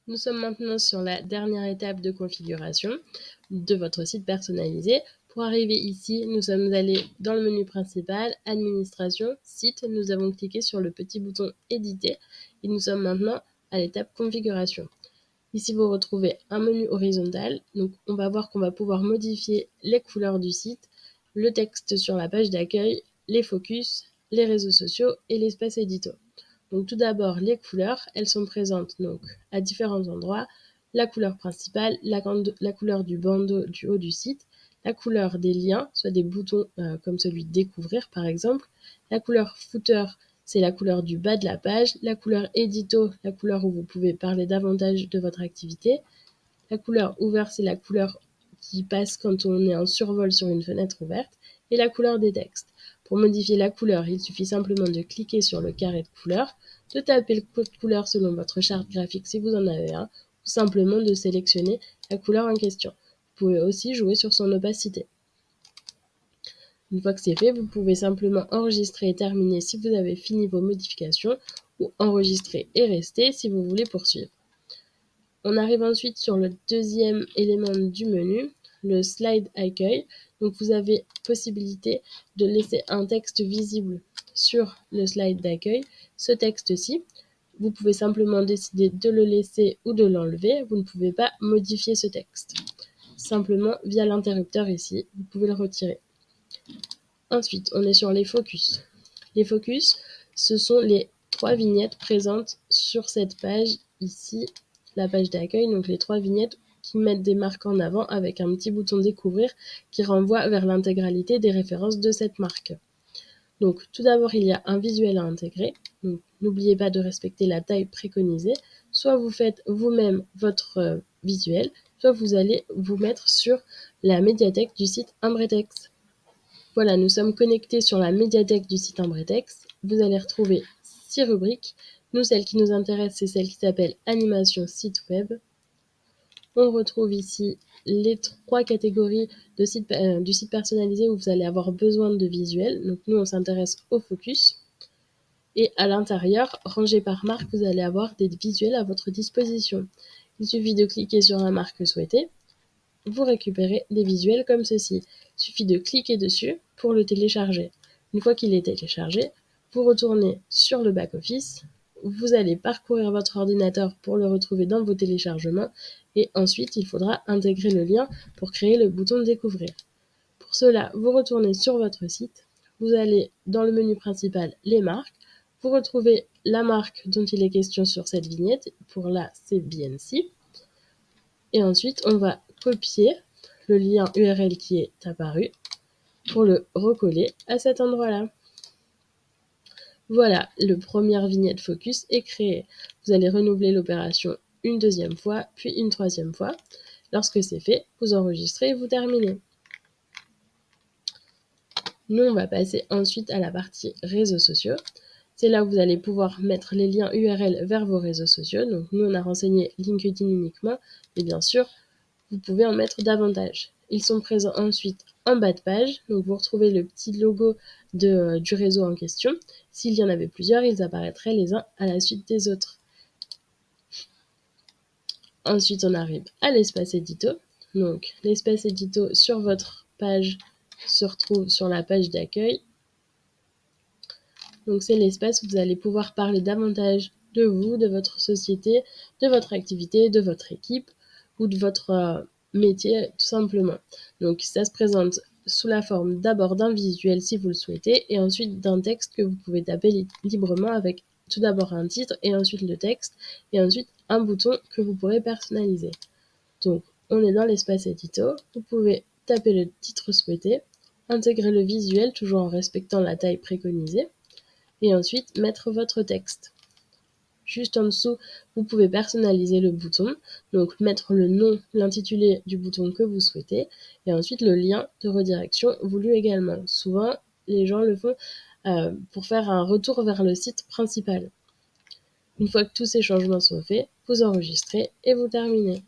Nous sommes maintenant sur la dernière étape de configuration de votre site personnalisé. Pour arriver ici, nous sommes allés dans le menu principal, Administration, Site. Nous avons cliqué sur le petit bouton Éditer et nous sommes maintenant à l'étape Configuration. Ici, vous retrouvez un menu horizontal. Donc, on va voir qu'on va pouvoir modifier les couleurs du site, le texte sur la page d'accueil, les focus, les réseaux sociaux et l'espace édito. Donc tout d'abord, les couleurs, elles sont présentes donc à différents endroits. La couleur principale, la couleur du bandeau du haut du site, la couleur des liens, soit des boutons comme celui Découvrir par exemple. La couleur footer, c'est la couleur du bas de la page. La couleur édito, la couleur où vous pouvez parler davantage de votre activité. La couleur ouvert, c'est la couleur qui passe quand on est en survol sur une fenêtre ouverte. Et la couleur des textes. Pour modifier la couleur, il suffit simplement de cliquer sur le carré de couleur, de taper le code couleur selon votre charte graphique si vous en avez un, ou simplement de sélectionner la couleur en question. Vous pouvez aussi jouer sur son opacité. Une fois que c'est fait, vous pouvez simplement enregistrer et terminer si vous avez fini vos modifications, ou enregistrer et rester si vous voulez poursuivre. On arrive ensuite sur le deuxième élément du menu, le slide accueil. Donc vous avez possibilité de laisser un texte visible sur le slide d'accueil. Ce texte-ci, vous pouvez simplement décider de le laisser ou de l'enlever. Vous ne pouvez pas modifier ce texte. Simplement via l'interrupteur ici, vous pouvez le retirer. Ensuite, on est sur les focus. Les focus, ce sont les 3 vignettes présentes sur cette page ici, la page d'accueil, donc les 3 vignettes qui mettent des marques en avant avec un petit bouton découvrir qui renvoie vers l'intégralité des références de cette marque. Donc tout d'abord, il y a un visuel à intégrer. Donc n'oubliez pas de respecter la taille préconisée. Soit vous faites vous-même votre visuel, soit vous allez vous mettre sur la médiathèque du site Imbretex. Voilà, nous sommes connectés sur la médiathèque du site Imbretex. Vous allez retrouver 6 rubriques. Nous, celle qui nous intéresse, c'est celle qui s'appelle Animation site web. On retrouve ici les 3 catégories de du site personnalisé où vous allez avoir besoin de visuels. Donc nous, on s'intéresse au focus. Et à l'intérieur, rangé par marque, vous allez avoir des visuels à votre disposition. Il suffit de cliquer sur la marque souhaitée. Vous récupérez des visuels comme ceci. Il suffit de cliquer dessus pour le télécharger. Une fois qu'il est téléchargé, vous retournez sur le back-office, vous allez parcourir votre ordinateur pour le retrouver dans vos téléchargements et ensuite il faudra intégrer le lien pour créer le bouton Découvrir. Pour cela, vous retournez sur votre site, vous allez dans le menu principal Les marques, vous retrouvez la marque dont il est question sur cette vignette, pour là c'est BNC, et ensuite on va copier le lien URL qui est apparu pour le recoller à cet endroit-là. Voilà, le première vignette focus est créée. Vous allez renouveler l'opération une deuxième fois, puis une troisième fois. Lorsque c'est fait, vous enregistrez et vous terminez. Nous, on va passer ensuite à la partie réseaux sociaux. C'est là où vous allez pouvoir mettre les liens URL vers vos réseaux sociaux. Donc nous, on a renseigné LinkedIn uniquement, mais bien sûr, vous pouvez en mettre davantage. Ils sont présents ensuite en bas de page, donc vous retrouvez le petit logo du réseau en question. S'il y en avait plusieurs, ils apparaîtraient les uns à la suite des autres. Ensuite, on arrive à l'espace édito. Donc l'espace édito sur votre page se retrouve sur la page d'accueil. Donc c'est l'espace où vous allez pouvoir parler davantage de vous, de votre société, de votre activité, de votre équipe ou de votre métier tout simplement. Donc ça se présente sous la forme d'abord d'un visuel si vous le souhaitez et ensuite d'un texte que vous pouvez taper librement avec tout d'abord un titre et ensuite le texte et ensuite un bouton que vous pourrez personnaliser. Donc on est dans l'espace édito, vous pouvez taper le titre souhaité, intégrer le visuel toujours en respectant la taille préconisée et ensuite mettre votre texte. Juste en dessous, vous pouvez personnaliser le bouton, donc mettre le nom, l'intitulé du bouton que vous souhaitez, et ensuite le lien de redirection voulu également. Souvent, les gens le font pour faire un retour vers le site principal. Une fois que tous ces changements sont faits, vous enregistrez et vous terminez.